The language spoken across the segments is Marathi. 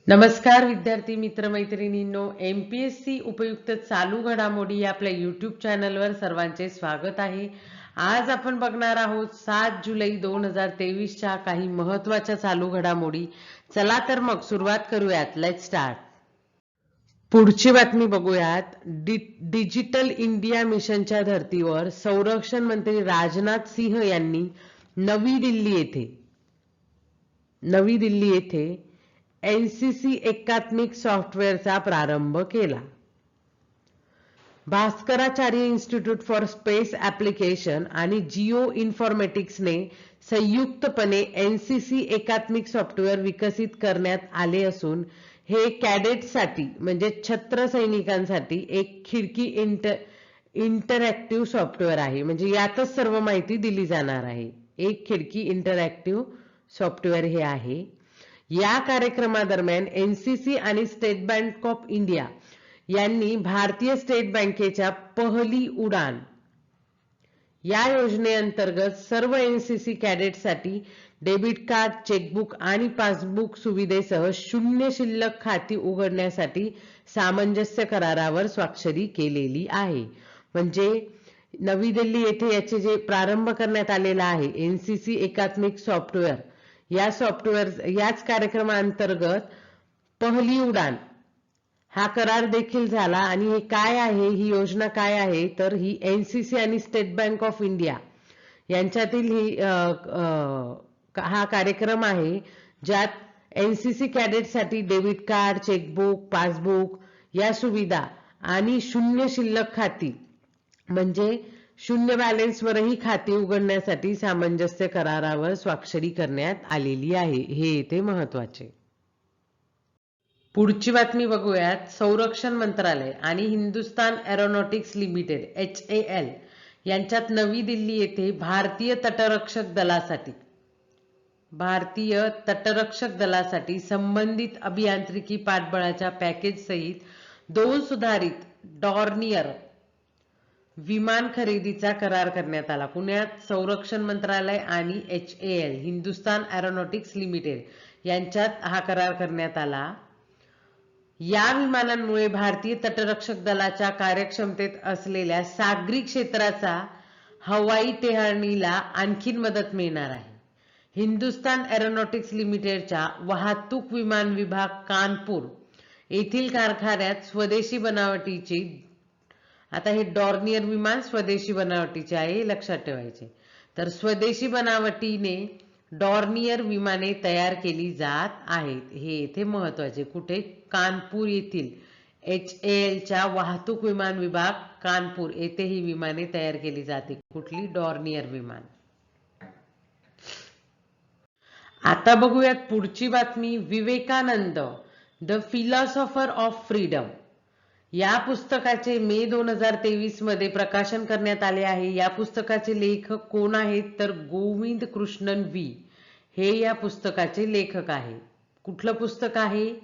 नमस्कार विद्यार्थी मित्र मैत्रिणींनो, एमपीएससी उपयुक्त चालू घडामोडी या आपल्या यूट्यूब चॅनलवर सर्वांचे स्वागत आहे। आज आपण बघणार आहोत 7 जुलै 2023च्या काही महत्त्वाच्या चालू घडामोडी। चला तर मग सुरुवात करूयात। Let's start. पुढची बातमी बघूयात। डिजिटल इंडिया मिशनच्या धर्तीवर संरक्षण मंत्री राजनाथ सिंह यांनी नवी दिल्ली येथे एनसीसी एकात्मिक सॉफ्टवेअरचा प्रारंभ केला। Bhaskaracharya institute for space application आणि जिओ इन्फॉर्मेटिक्सने संयुक्तपणे एनसीसी एकात्मिक सॉफ्टवेअर विकसित करण्यात आले असून हे कॅडेट्ससाठी म्हणजे छत्र सैनिकांसाठी एक खिडकी इंटरॅक्टिव्ह सॉफ्टवेअर आहे। म्हणजे यातच सर्व माहिती दिली जाणार आहे। एक खिडकी इंटरॅक्टिव्ह सॉफ्टवेअर हे आहे। या कार्यक्रमादरम्यान एनसीसी आणि स्टेट बँक ऑफ इंडिया यांनी भारतीय स्टेट बँकेच्या पहली उडान या योजनेअंतर्गत सर्व एनसीसी कॅडेटसाठी डेबिट कार्ड, चेकबुक आणि पासबुक सुविधेसह शून्य शिल्लक खाती उघडण्यासाठी सामंजस्य करारावर स्वाक्षरी केलेली आहे। म्हणजे नवी दिल्ली येथे याचे जे प्रारंभ करण्यात आलेला आहे एनसीसी एकात्मिक सॉफ्टवेअर, या सॉफ्टवेअर याच कार्यक्रमाअंतर्गत पहली उडान हा करार देखील झाला। आणि हे काय आहे, ही योजना काय आहे, तर ही एनसीसी आणि स्टेट बँक ऑफ इंडिया यांच्यातील ही हा कार्यक्रम आहे ज्यात एनसीसी कॅडेटसाठी डेबिट कार्ड, चेकबुक, पासबुक या सुविधा आणि शून्य शिल्लक खाती म्हणजे शून्य बॅलन्सवरही खाती उघडण्यासाठी सामंजस्य करारावर स्वाक्षरी करण्यात आलेली आहे। हे येथे महत्त्वाचे। पुढची बातमी बघूयात। संरक्षण मंत्रालय आणि हिंदुस्तान एरोनॉटिक्स लिमिटेड HAL यांच्यात नवी दिल्ली येथे भारतीय तटरक्षक दलासाठी संबंधित अभियांत्रिकी पाठबळाच्या पॅकेज सहित 2 सुधारित डॉर्नियर विमान खरेदीचा करार करण्यात आला। पुण्यात संरक्षण मंत्रालय आणि HAL हिंदुस्तान एरोनॉटिक्स लिमिटेड यांच्यात हा करार करण्यात आला। या विमानांमुळे भारतीय तटरक्षक दलाच्या कार्यक्षमतेत असलेल्या सागरी क्षेत्राचा हवाई टेहळणीला आणखी मदत मिळणार आहे। हिंदुस्तान एरोनॉटिक्स लिमिटेडच्या वाहतूक विमान विभाग कानपूर येथील कारखान्यात स्वदेशी बनावटीची, आता हे डॉर्नियर विमान स्वदेशी बनावटीचे आहे, लक्षात ठेवायचे। तर स्वदेशी बनावटीने डॉर्नियर विमाने तयार केली जात आहेत। हे येथे महत्त्वाचे। कुठे? कानपूर येथील HALच्या वाहतूक विमान विभाग कानपूर येथे ही विमाने तयार केली जाते। कुठली? डॉर्नियर विमान। आता बघूयात पुढची बातमी। Vivekananda the philosopher of freedom या पुस्तकाचे मे 2023 मध्ये प्रकाशन करण्यात आले आहे। या पुस्तकाचे लेखक कोण आहेत, तर गोविंद कृष्णन वी हे या पुस्तकाचे लेखक आहे। कुठलं पुस्तक आहे?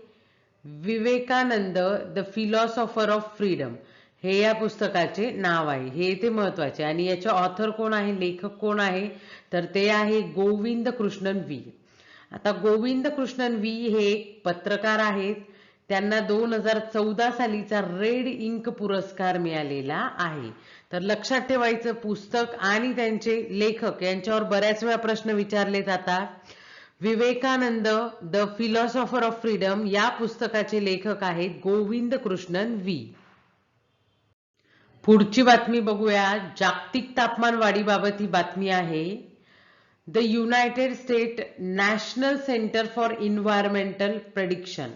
Vivekananda the philosopher of freedom हे या पुस्तकाचे नाव आहे। हे ते महत्त्वाचे। आणि याचे ऑथर कोण आहे, लेखक कोण आहे, तर ते आहे गोविंद कृष्णन वी। आता गोविंद कृष्णन वी हे एक पत्रकार आहेत। त्यांना 2014 सालीचा रेड इंक पुरस्कार मिळालेला आहे। तर लक्षात ठेवायचं, पुस्तक आणि त्यांचे लेखक यांच्यावर बऱ्याच वेळा प्रश्न विचारले जातात। Vivekananda the philosopher of freedom या पुस्तकाचे लेखक आहेत गोविंद कृष्णन वी। पुढची बातमी बघूया। जागतिक तापमान वाढीबाबत ही बातमी आहे। The United state national centre for environmental prediction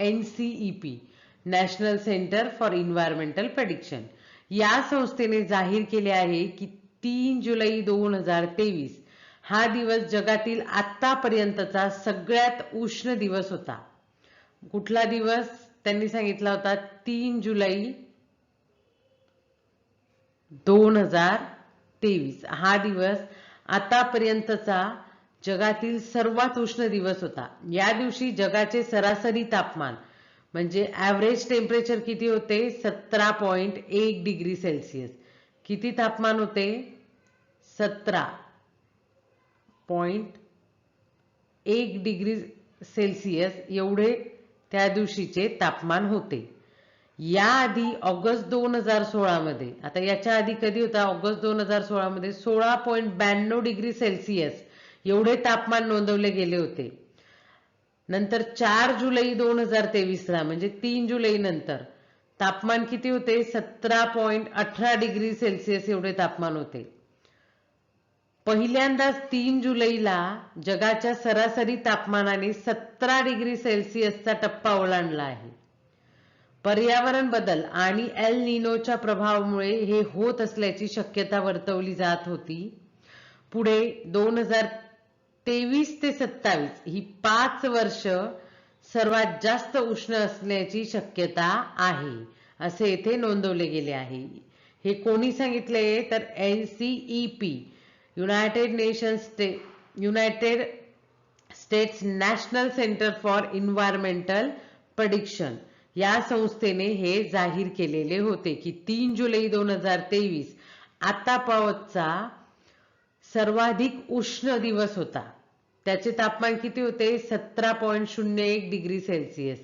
NCEP national centre for environmental prediction या संस्थेने जाहीर केले आहे की 3 जुलै 2023 हा दिवस जगातील आतापर्यंतचा सगळ्यात उष्ण दिवस होता। कुठला दिवस त्यांनी सांगितला होता? 3 जुलै 2023 हा दिवस आतापर्यंतचा जगातील सर्वात उष्ण दिवस होता। या दिवशी जगाचे सरासरी तापमान म्हणजे ॲव्हरेज टेम्परेचर किती होते? 17.1 डिग्री सेल्सिअस। किती तापमान होते? 17.1 डिग्री सेल्सिअस एवढे त्या दिवशीचे तापमान होते. याआधी ऑगस्ट 2016 मध्ये, आता याच्या आधी कधी होता, ऑगस्ट 2016 मध्ये 16.92 डिग्री सेल्सिअस एवढे तापमान नोंदवले गेले होते. नंतर 4 जुलै 2023 ला म्हणजे 3 जुलै नंतर तापमान किती होते, 17.18 डिग्री सेल्सिअस एवढे तापमान होते. पहिल्यांदाच 3 जुलैला जगाच्या सरासरी तापमानाने 17 डिग्री सेल्सिअसचा टप्पा ओलांडला आहे. पर्यावरण बदल आणि एल निनोच्या प्रभावामुळे हे होत असल्याची शक्यता वर्तवली जात होती. पुढे 2023 ते 27 ही 5 वर्ष सर्वात जास्त उष्ण असण्याची शक्यता आहे असे येथे नोंदवले गेले आहे. हे कोणी सांगितले तर NCEP United states national centre for environmental prediction या संस्थेने हे जाहीर केलेले होते की 3 जुलै 2023 आतापर्यंतचा सर्वाधिक उष्ण दिवस होता. त्याचे तापमान किती होते, 17.01 डिग्री सेल्सिअस.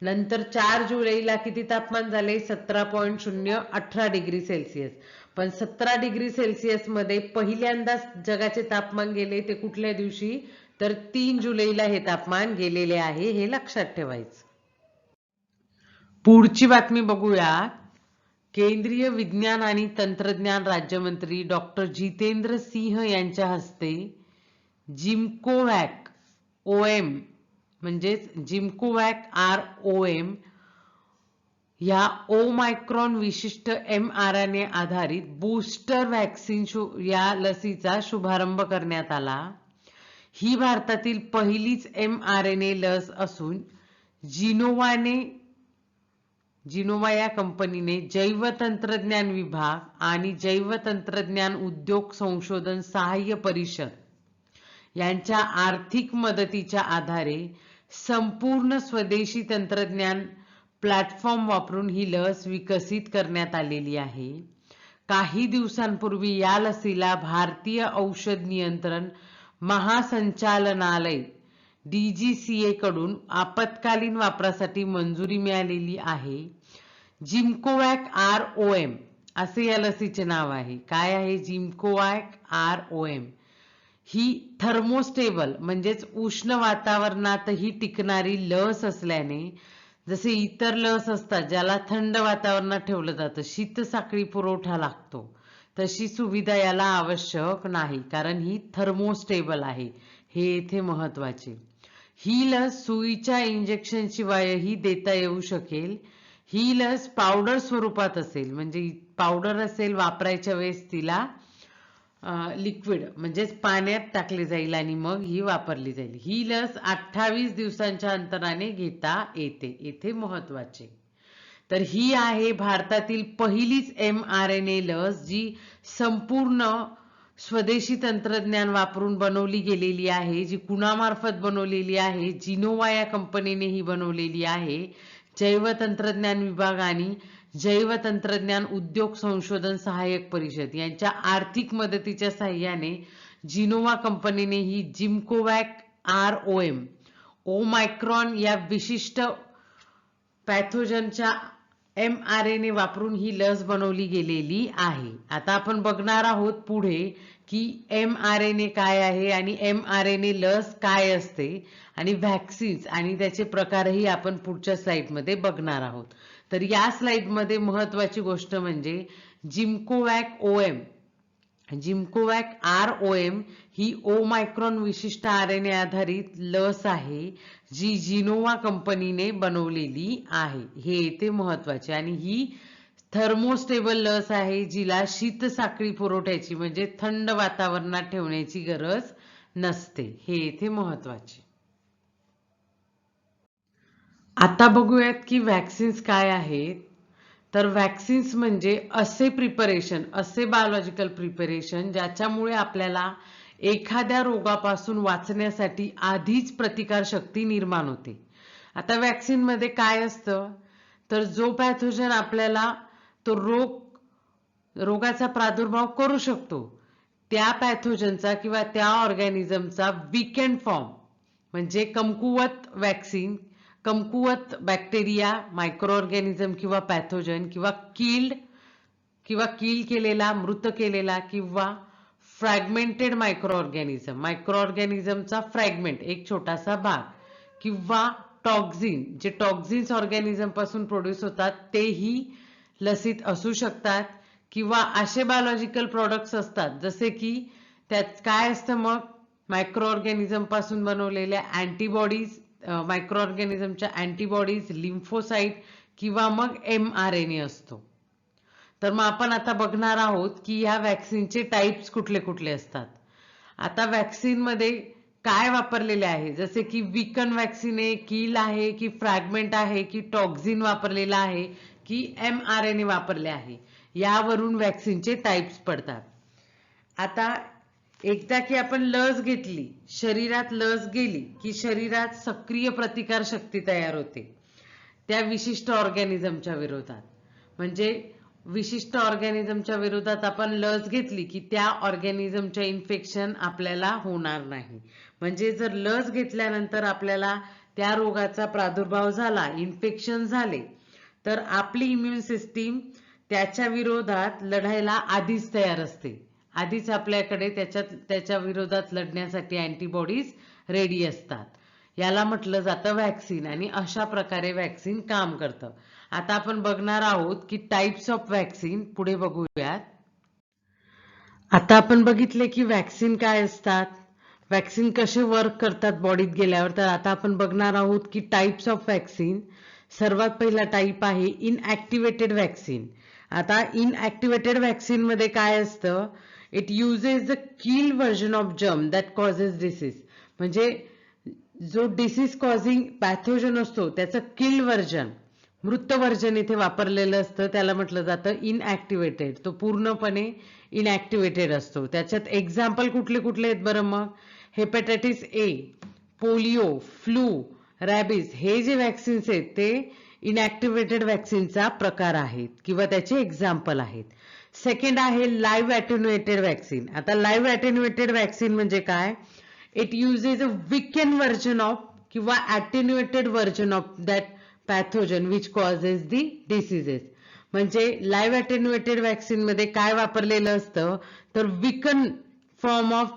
नंतर 4 जुलैला किती तापमान झाले, 17.018 डिग्री सेल्सिअस. पण 17 डिग्री सेल्सिअस मध्ये पहिल्यांदाच जगाचे तापमान गेले ते कुठल्या दिवशी, तर 3 जुलैला हे तापमान गेलेले आहे, हे लक्षात ठेवायचं. पुढची बातमी बघूया. केंद्रीय विज्ञान आणि तंत्रज्ञान राज्यमंत्री डॉक्टर जितेंद्र सिंह यांच्या हस्ते जिमकोवॅक OM म्हणजेच जिमकोवॅक ROM या ओमायक्रॉन विशिष्ट mRNA आधारित बूस्टर व्हॅक्सिन या लसीचा शुभारंभ करण्यात आला. ही भारतातील पहिलीच mRNA लस असून जिनोवा या कंपनीने जैवतंत्रज्ञान विभाग आणि जैवतंत्रज्ञान उद्योग संशोधन सहाय्य परिषद यांच्या आर्थिक मदतीच्या आधारे संपूर्ण स्वदेशी तंत्रज्ञान प्लॅटफॉर्म वापरून ही लस विकसित करण्यात आलेली आहे. काही दिवसांपूर्वी या लसीला भारतीय औषध नियंत्रण महासंचालनालय DGCA कडून आपत्कालीन वापरासाठी मंजुरी मिळालेली आहे. जिमकोवॅक ROM असे या लसीचे नाव आहे. काय आहे, जिमकोवॅक ROM. ही थर्मोस्टेबल म्हणजेच उष्ण वातावरणातही टिकणारी लस असल्याने, जसे इतर लस असतात ज्याला थंड वातावरणात ठेवलं जातं, शीतसाखळी पुरवठा लागतो, तशी सुविधा याला आवश्यक नाही, कारण ही थर्मोस्टेबल आहे. हे येथे महत्वाचे. ही लस सुईच्या इंजेक्शन शिवायही देता येऊ शकेल. ही लस पावडर स्वरूपात असेल, म्हणजे पावडर असेल, वापरायच्या वेळेस तिला लिक्विड म्हणजेच पाण्यात टाकले जाईल आणि मग ही वापरली जाईल. ही लस 28 दिवसांच्या अंतराने घेता येते, येथे महत्वाचे. तर ही आहे भारतातील पहिलीच mRNA लस जी संपूर्ण स्वदेशी तंत्रज्ञान वापरून बनवली गेलेली आहे. जी कुणामार्फत बनवलेली आहे, जिनोवा या कंपनीने ही बनवलेली आहे. जैवतंत्रज्ञान विभाग आणि जैवतंत्रज्ञान उद्योग संशोधन सहाय्यक परिषद यांच्या आर्थिक मदतीच्या साहाय्याने जिनोवा कंपनीने ही जिमकोवॅक ROM ओमायक्रॉन या विशिष्ट पॅथोजनच्या mRNA वापरून ही लस बनवली गेलेली आहे. आता आपण बघणार आहोत पुढे की mRNA काय आहे आणि mRNA लस काय असते आणि व्हॅक्सिन्स आणि त्याचे प्रकारही आपण पुढच्या स्लाइडमध्ये बघणार आहोत. तर या स्लाइडमध्ये महत्वाची गोष्ट म्हणजे जिमकोवॅक ROM ही ओमायक्रॉन विशिष्ट RNA आधारित लस आहे जी जिनोवा कंपनीने बनवलेली आहे. हे येथे महत्वाचे. आणि ही थर्मोस्टेबल लस आहे जिला शीतसाखळी पुरवठ्याची म्हणजे थंड वातावरणात ठेवण्याची गरज नसते. हे येथे महत्वाचे. आता बघूयात की व्हॅक्सिन्स काय आहेत. तर व्हॅक्सिन्स म्हणजे असे बायोलॉजिकल प्रिपरेशन ज्याच्यामुळे आपल्याला एखाद्या रोगापासून वाचण्यासाठी आधीच प्रतिकारशक्ती निर्माण होते. आता व्हॅक्सिन मध्ये काय असतं, तर जो पॅथोजन आपल्याला तो रोगाचा प्रादुर्भाव करू शकतो त्या पॅथोजनचा किंवा त्या ऑर्गॅनिझमचा वीकेंड फॉर्म म्हणजे कमकुवत व्हॅक्सिन कमकुवत बॅक्टेरिया, मायक्रो ऑर्गॅनिझम किंवा पॅथोजन किंवा कील केलेला, मृत केलेला किंवा फ्रॅगमेंटेड मायक्रो ऑर्गॅनिझमचा फ्रॅगमेंट, एक छोटासा भाग, किंवा टॉक्झिन, जे टॉक्झिन्स ऑर्गॅनिझम पासून प्रोड्यूस होतात तेही लसीत असू शकतात, किंवा असे बायोलॉजिकल प्रोडक्ट्स असतात जसे की त्यात काय असतं मग मायक्रो ऑर्गॅनिझम पासून बनवलेल्या अँटीबॉडीज, मायक्रो ऑर्गॅनिझमच्या अँटीबॉडीज, लिम्फोसाइट किंवा मग mRNA असतो. तर मग आपण आता बघणार आहोत की ह्या वॅक्सिनचे टाइप्स कुठले कुठले असतात. आता वॅक्सिन मध्ये काय वापरलेले आहे, जसे की विकन वॅक्सिन आहे, कील आहे की फ्रॅगमेंट आहे की टॉक्झिन वापरलेला आहे की mRNA वापरले आहे, यावरून वॅक्सिनचे टाइप्स पडतात. आता एकदा की आपण लस घेतली, शरीरात लस गेली की शरीरात सक्रिय प्रतिकार शक्ती तयार होते त्या विशिष्ट ऑर्गॅनिझमच्या विरोधात. म्हणजे विशिष्ट ऑर्गॅनिझमच्या विरोधात आपण लस घेतली की त्या ऑर्गॅनिझमच्या इन्फेक्शन आपल्याला होणार नाही. म्हणजे जर लस घेतल्यानंतर आपल्याला त्या रोगाचा प्रादुर्भाव झाला, इन्फेक्शन झाले, तर आपली इम्युन सिस्टीम त्याच्या विरोधात लढायला आधीच तयार असते. आधीच आपल्याकडे त्याच्या विरोधात लढण्यासाठी अँटीबॉडीज रेडी असतात. याला म्हटलं जातं वॅक्सिन, आणि अशा प्रकारे वॅक्सिन काम करतं. आता आपण बघणार आहोत की टाइप्स ऑफ वॅक्सिन, पुढे बघूयात. आता आपण बघितले की वॅक्सिन काय असतात, वॅक्सिन कसे वर्क करतात बॉडीत गेल्यावर. तर आता आपण बघणार आहोत की टाइप्स ऑफ वॅक्सिन. सर्वात पहिला टाइप आहे इनऍक्टिव्हेटेड वॅक्सिन. आता इनऍक्टिव्हेटेड वॅक्सिन मध्ये काय असतं, it uses the kill version of germ that causes disease. म्हणजे जो डिसीज कॉझिंग पॅथोजन असतो त्याचं किल व्हर्जन, मृत व्हर्जन इथे वापरलेलं असतं, त्याला म्हटलं जातं इनऍक्टिव्हेटेड. तो पूर्णपणे इनऍक्टिव्हेटेड असतो. त्याच्यात एक्झाम्पल कुठले कुठले आहेत बरं मग, हेपॅटायटिस ए, पोलिओ, फ्लू, रॅबिज, हे जे वॅक्सिन्स आहेत ते इनऍक्टिव्हेटेड वॅक्सिनचा प्रकार आहेत किंवा त्याचे एक्झाम्पल आहेत. सेकंड आहे लाईव्ह अटेन्युएटेड वॅक्सिन. आता लाईव्ह अटेन्युएटेड वॅक्सिन म्हणजे काय, it uses a weaken version of किंवा attenuated version of that pathogen which causes the diseases. म्हणजे लाईव्ह अटेन्युएटेड वॅक्सिन मध्ये काय वापरलेलं असतं, तर विकन फॉर्म ऑफ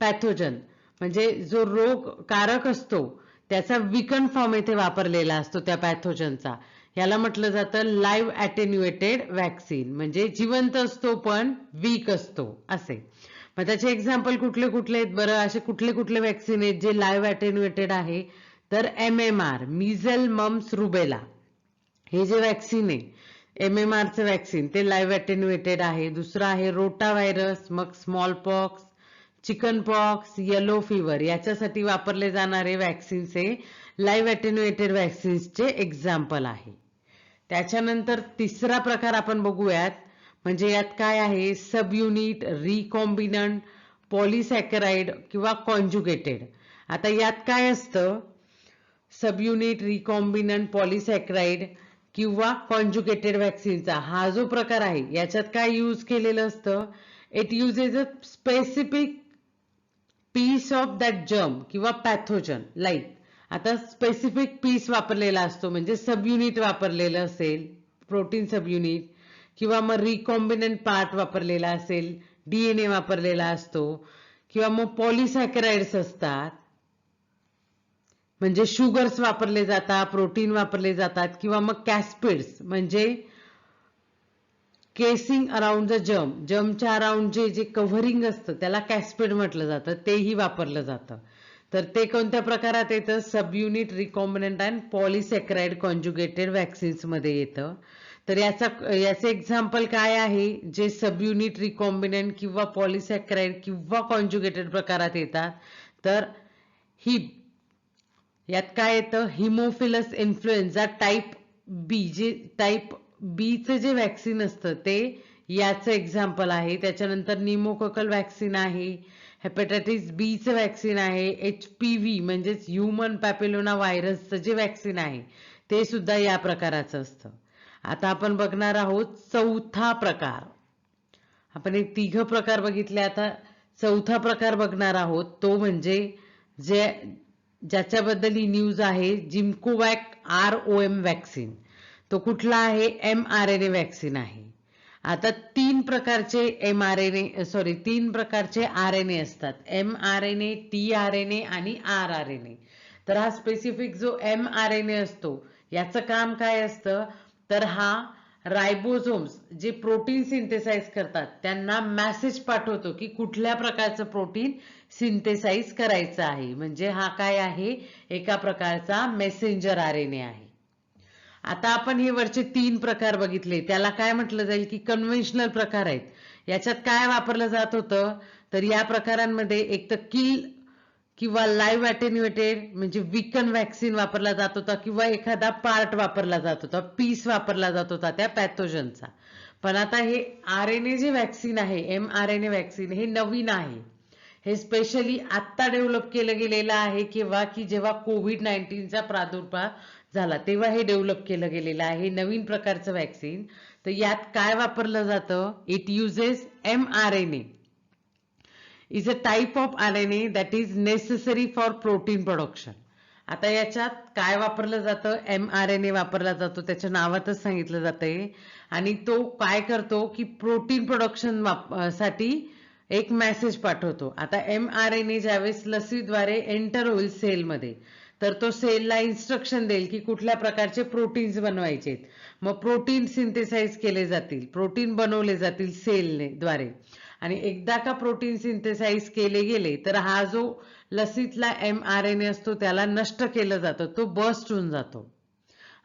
पॅथोजन, म्हणजे जो रोग कारक असतो त्याचा विकन फॉर्म इथे वापरलेला असतो त्या पॅथोजनचा. याला म्हटलं जातं लाईव्ह अटेन्युएटेड वॅक्सिन, म्हणजे जिवंत असतो पण वीक असतो असे. मग त्याचे एक्झाम्पल कुठले कुठले आहेत बरं, असे कुठले कुठले वॅक्सिन आहेत जे लाईव्ह अटेन्युएटेड आहे, तर MMR, मिझल, मम्स, रुबेला, हे जे वॅक्सिन आहे MMRचं वॅक्सिन ते लाईव्ह अटेन्युएटेड आहे. दुसरं आहे रोटा व्हायरस, मग small pox, chicken pox, yellow fever, याच्यासाठी वापरले जाणारे वॅक्सिन्स हे लाईव्ह अटेन्युएटेड वॅक्सिन्सचे एक्झाम्पल आहे. त्याच्यानंतर तिसरा प्रकार आपण बघूयात, म्हणजे यात काय आहे, सब युनिट, रिकॉम्बिनंट, पॉलिसॅकराइड किंवा कॉन्जुगेटेड. आता यात काय असतं, सब युनिट, रिकॉम्बिनंट, पॉलिसॅकराइड किंवा कॉन्जुगेटेड वॅक्सिनचा हा जो प्रकार आहे याच्यात काय यूज केलेलं असतं, it uses a specific piece of that germ किंवा पॅथोजन. लाईक आता स्पेसिफिक पीस वापरलेला असतो, म्हणजे सब युनिट वापरलेलं असेल, प्रोटीन सब युनिट, किंवा मग रिकॉम्बिनंट पार्ट वापरलेला असेल, DNA वापरलेला असतो, किंवा मग पॉलिसॅकराइड्स असतात, म्हणजे शुगर्स वापरले जातात, प्रोटीन वापरले जातात, किंवा मग कॅस्पिड्स म्हणजे केसिंग अराउंड द जर्म, जर्मच्या अराउंड जे जे कव्हरिंग असतं त्याला कॅस्पिड म्हटलं जातं, तेही वापरलं जातं. तर ते कोणत्या प्रकारात येतं, subunit, recombinant and polysaccharide conjugated vaccines मध्ये येतं. तर याचे एक्झाम्पल काय आहे, जे सब युनिट, रिकॉम्बिनंट किंवा पॉलिसॅकराइड किंवा कॉन्जुगेटेड प्रकारात येतात, तर हिप, यात काय येतं, हिमोफिलस इन्फ्लुएन्झा टाईप बी, जे टाईप बीचं जे वॅक्सिन असतं ते याचं एक्झाम्पल आहे. त्याच्यानंतर निमोकोकल वॅक्सिन आहे, हेपॅटायटिस बीचं वॅक्सिन आहे, HPV म्हणजेच ह्युमन पॅपिलोना व्हायरसचं जे वॅक्सिन आहे ते सुद्धा या प्रकाराचं असतं. आता आपण बघणार आहोत चौथा प्रकार. आपण एक तिघ प्रकार बघितले, आता चौथा प्रकार बघणार आहोत, तो म्हणजे जे ज्याच्याबद्दल ही न्यूज आहे, जिमकोवॅक ROM वॅक्सिन. तो कुठला आहे? mRNA वॅक्सिन आहे. आता तीन प्रकारचे RNA असतात, mRNA, tRNA आणि rRNA. तर हा स्पेसिफिक जो mRNA असतो याचं काम काय असतं, तर हा रायबोझोम्स जे प्रोटीन सिंथेसाइज करतात त्यांना मेसेज पाठवतो की कुठल्या प्रकारचं प्रोटीन सिंथेसाइज करायचं आहे. म्हणजे हा काय आहे? एका प्रकारचा मेसेंजर RNA आहे. आता आपण हे वरचे तीन प्रकार बघितले, त्याला काय म्हटलं जाईल की कन्व्हेन्शनल प्रकार आहेत. याच्यात काय वापरलं जात होतं, तर या प्रकारांमध्ये एक तर किल किंवा लाईव्ह अटेन्युएटेड म्हणजे विकन वॅक्सिन वापरला जात होता, किंवा एखादा पार्ट वापरला जात होता, पीस वापरला जात होता त्या पॅथोजनचा. पण आता हे RNA जे वॅक्सिन आहे, mRNA वॅक्सिन, हे नवीन आहे. हे स्पेशली आत्ता डेव्हलप केलं गेलेलं आहे. केव्हा? की जेव्हा COVID-19चा प्रादुर्भाव झाला तेव्हा हे डेव्हलप केलं गेलेलं आहे, नवीन प्रकारचं वॅक्सिन. तर यात काय वापरलं जातं? It uses mRNA is a type of RNA that is necessary for protein production. आता याच्यात काय वापरलं जातं? mRNA वापरला जातो, त्याच्या नावातच सांगितलं जातंय. आणि तो काय करतो की प्रोटीन प्रोडक्शन साठी एक मेसेज पाठवतो. आता mRNA ज्यावेळेस लसीद्वारे एंटर होईल सेलमध्ये, तर तो सेलला इन्स्ट्रक्शन देईल की कुठल्या प्रकारचे प्रोटीन्स बनवायचे. मग प्रोटीन सिंथेसाइज केले जातील, प्रोटीन बनवले जातील सेलने द्वारे. आणि एकदा का प्रोटीन सिंथेसाइज केले गेले तर हा जो लसीतला mRNA असतो त्याला नष्ट केलं जातं, तो बस्ट होऊन जातो.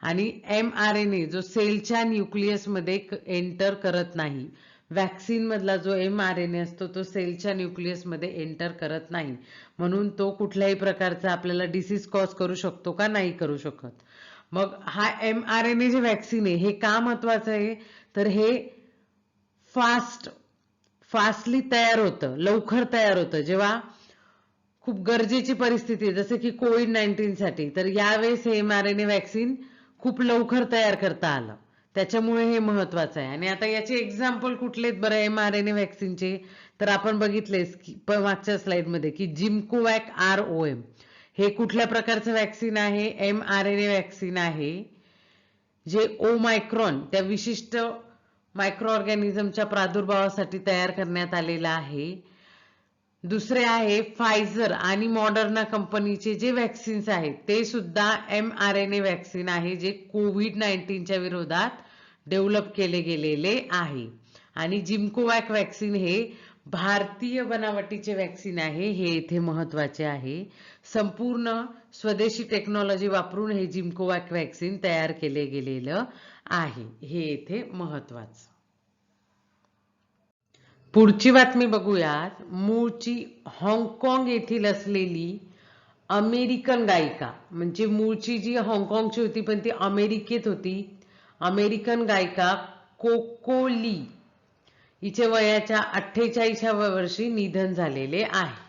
आणि mRNA जो सेलच्या न्यूक्लियसमध्ये एंटर करत नाही. वॅक्सिन मधला जो mRNA असतो तो सेलच्या न्यूक्लियसमध्ये एंटर करत नाही, म्हणून तो कुठल्याही प्रकारचा आपल्याला डिसीज कॉज करू शकतो का? नाही करू शकत. मग हा mRNA जे वॅक्सिन आहे हे का महत्वाचं आहे, तर हे फास्टली तयार होतं, लवकर तयार होतं. जेव्हा खूप गरजेची परिस्थिती आहे जसं की COVID-19 साठी, तर यावेळेस हे mRNA वॅक्सिन खूप लवकर तयार करता आलं, त्याच्यामुळे हे महत्वाचं आहे. आणि आता याचे एक्झाम्पल कुठले आहेत बरं mRNA वॅक्सिनचे, तर आपण बघितलेस की मागच्या स्लाइडमध्ये की जिमकोवॅक ROM हे कुठल्या प्रकारचं वॅक्सिन आहे? mRNA वॅक्सिन आहे, जे ओमायक्रॉन त्या विशिष्ट मायक्रो ऑर्गॅनिझमच्या प्रादुर्भावासाठी तयार करण्यात आलेला आहे. दुसरे आहे फायझर आणि मॉडर्ना कंपनीचे जे वॅक्सिन्स आहेत ते सुद्धा mRNA वॅक्सिन आहे, जे COVID-19च्या विरोधात डेव्हलप केले गेलेले आहे. आणि जिमकोवॅक वॅक्सिन हे भारतीय बनावटीचे वॅक्सिन आहे, हे इथे महत्वाचे आहे. संपूर्ण स्वदेशी टेक्नॉलॉजी वापरून हे जिमकोवॅक वॅक्सिन तयार केले गेलेलं आहे, हे इथे महत्वाचं. पुढची बातमी बघूयात. मूळची हाँगकाँग येथील असलेली अमेरिकन गायिका, म्हणजे मूळची जी हाँगकाँगची होती पण ती अमेरिकेत होती, अमेरिकन गायिका कोको ली हिचे वयाच्या 48व्या वर्षी निधन झालेले आहे.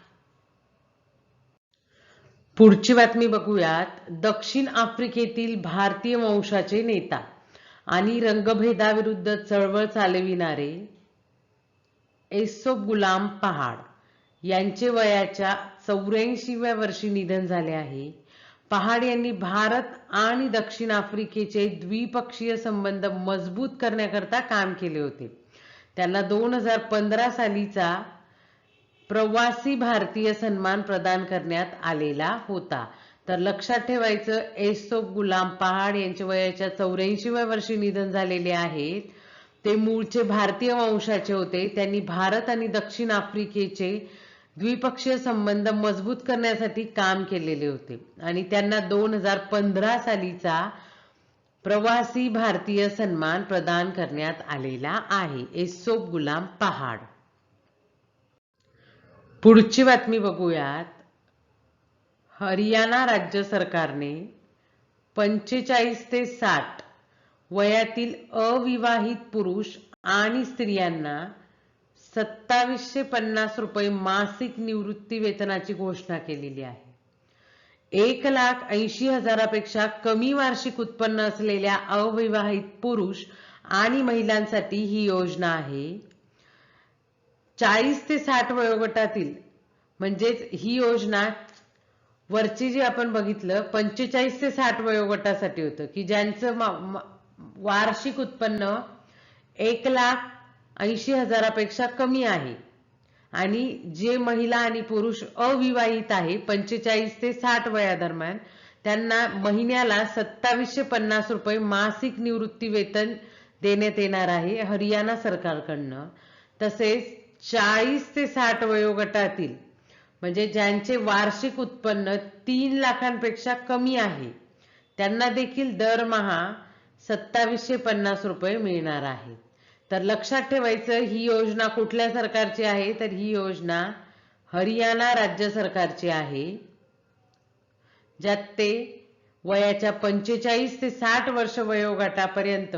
पुढची बातमी बघूयात. दक्षिण आफ्रिकेतील भारतीय वंशाचे नेता आणि रंगभेदाविरुद्ध चळवळ चालविणारे एसोप गुलाम पहाड यांचे वयाच्या 84व्या वर्षी निधन झाले आहे. पहाड यांनी भारत आणि दक्षिण आफ्रिकेचे द्विपक्षीय संबंध मजबूत करण्याकरता काम केले होते. त्यांना 2015 सालीचा प्रवासी भारतीय सन्मान प्रदान करण्यात आलेला होता. तर लक्षात ठेवायचं, एसोप गुलाम पहाड यांच्या वयाच्या 84व्या वर्षी निधन झालेले आहेत. ते मूळचे भारतीय वंशाचे होते. त्यांनी भारत आणि दक्षिण आफ्रिकेचे द्विपक्षीय संबंध मजबूत करण्यासाठी काम केलेले होते आणि त्यांना 2015 सालीचा प्रवासी भारतीय सन्मान प्रदान करण्यात आलेला आहे. एसोप गुलाम पहाड. पुढची बातमी बघूयात. हरियाणा राज्य सरकारने 45 ते 60 वयातील अविवाहित पुरुष आणि स्त्रियांना 2750 रुपये मासिक निवृत्ती वेतनाची घोषणा केलेली आहे. 1,80,000 पेक्षा कमी वार्षिक उत्पन्न असलेल्या अविवाहित पुरुष आणि महिलांसाठी ही योजना आहे. 40 ते 60 वयोगटातील, म्हणजेच ही योजना वरची जी आपण बघितलं 45 ते 60 वयोगटासाठी होतं की ज्यांचं वार्षिक उत्पन्न 1,80,000पेक्षा कमी आहे आणि जे महिला आणि पुरुष अविवाहित आहे 45 ते 60 वयादरम्यान त्यांना महिन्याला 2750 रुपये मासिक निवृत्ती वेतन देण्यात येणार आहे हरियाणा सरकारकडनं। तसेच 40 ते 60 वयोगटातील म्हणजे ज्यांचे वार्षिक उत्पन्न 3 लाखांपेक्षा कमी आहे त्यांना देखील दरमहा 2750 रुपये मिळणार आहे। तर लक्षात ठेवायचं ही योजना कुठल्या सरकारची आहे तर ही योजना हरियाणा राज्य सरकारची आहे, ज्यात ते वयाच्या 45 ते 60 वर्ष वयोगटापर्यंत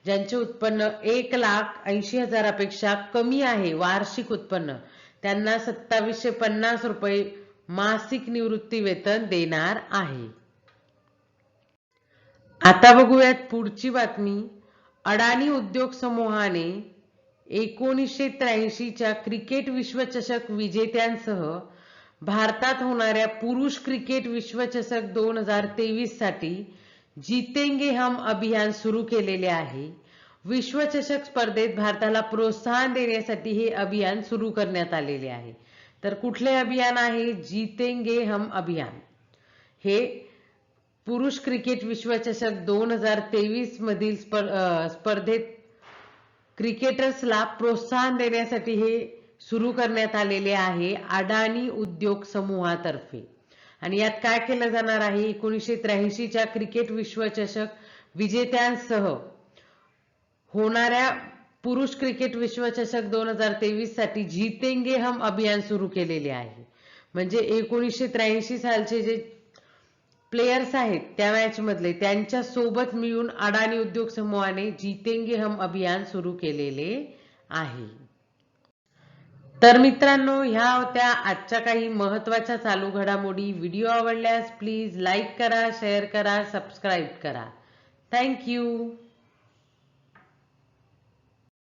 ज्यांचे उत्पन्न 1,80,000पेक्षा कमी आहे वार्षिक उत्पन्न त्यांना 2750 रुपये मासिक निवृत्ती वेतन देणार आहे। आता बघूयात पुढची बातमी। अडाणी उद्योग समूहाने 1983च्या क्रिकेट विश्वचषक विजेत्यांसह भारतात होणाऱ्या पुरुष क्रिकेट विश्वचषक 2023 साठी जीतेंगे हम अभियान सुरू केलेले आहे। विश्वचषक स्पर्धेत भारताला प्रोत्साहन देण्यासाठी हे अभियान सुरू करण्यात आलेले आहे। तर कुठले अभियान आहे? जीतेंगे हम अभियान। हे पुरुष क्रिकेट विश्वचषक 2023 मधील स्पर्धेत क्रिकेटर्सला प्रोत्साहन देण्यासाठी हे सुरू करण्यात आलेले आहे अडाणी उद्योग समूहातर्फे। आणि यात काय केलं जाणार आहे? 1983च्या क्रिकेट विश्वचषक विजेत्यांसह होणाऱ्या पुरुष क्रिकेट विश्वचषक 2023 साठी जीतेंगे हम अभियान सुरू केलेले आहे। म्हणजे 1983 सालचे जे प्लेयर्स आहेत त्या मॅच मधले त्यांच्या सोबत मिळून अडाणी उद्योग समूहाने जीतेंगे हम अभियान सुरू केलेले आहे। तर मित्रांनो, ह्या होत्या आजच्या काही महत्त्वाच्या चालू घडामोडी। व्हिडिओ आवडल्यास प्लीज लाईक करा, शेअर करा, सबस्क्राईब करा। Thank you.